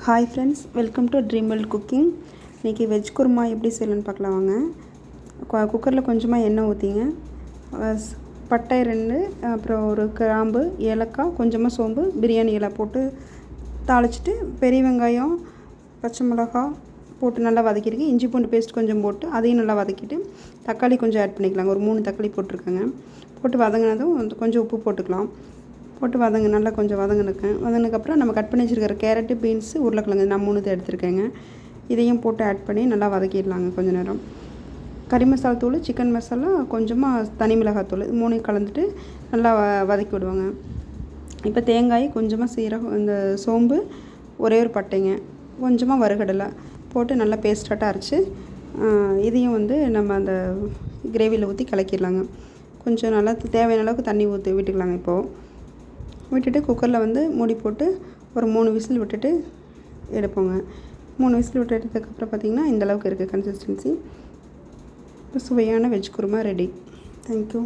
Hi friends, welcome to dream world cooking. இன்றைக்கி veg kurma எப்படி செய்யலான்னு பார்க்கலாம் வாங்க. குக்கரில் கொஞ்சமாக எண்ணெய் ஊற்றிங்க, பட்டை 2, அப்புறம் ஒரு கிராம்பு, ஏலக்காய், கொஞ்சமாக சோம்பு, பிரியாணி இலை போட்டு தாளிச்சிட்டு பெரிய வெங்காயம், பச்சை மிளகாய் போட்டு நல்லா வதக்கிடுங்க. இஞ்சி பூண்டு பேஸ்ட் கொஞ்சம் போட்டு அதையும் நல்லா வதக்கிட்டு தக்காளி கொஞ்சம் ஆட் பண்ணிக்கலாங்க. ஒரு 3 தக்காளி போட்டிருக்கேங்க. போட்டு வதங்கினதும் கொஞ்சம் உப்பு போட்டுக்கலாம். போட்டு நல்லா கொஞ்சம் வதங்கினதுக்கப்புறம் நம்ம கட் பண்ணி வச்சுருக்கிற கேரட்டு, பீன்ஸு, உருளைக்கிழங்கு நான் 3 எடுத்துருக்கேங்க. இதையும் போட்டு ஆட் பண்ணி நல்லா வதக்கிடலாங்க கொஞ்சம் நேரம். கறி மசாலா தூள், சிக்கன் மசாலா, கொஞ்சமாக தனி மிளகாத்தூள் 3 கலந்துட்டு நல்லா வதக்கி விடுவாங்க. இப்போ தேங்காய், கொஞ்சமாக சீரகம், இந்த சோம்பு, ஒரே ஒரு பட்டைங்க, கொஞ்சமாக வறுகடலை போட்டு நல்லா பேஸ்ட்டாக அரைச்சி இதையும் நம்ம அந்த கிரேவியில் ஊற்றி கலக்கிடலாங்க. கொஞ்சம் நல்லா தேவையான அளவுக்கு தண்ணி விட்டுக்கலாங்க. இப்போது விட்டுட்டு குக்கரில் மூடி போட்டு ஒரு 3 விசில் விட்டுட்டு எடுப்போங்க. 3 விசில் விட்டு எடுத்ததுக்கப்புறம் பார்த்திங்கன்னா இந்தளவுக்கு இருக்குது கன்சிஸ்டன்சி. சுவையான வெஜ் குருமா ரெடி. தேங்க்யூ.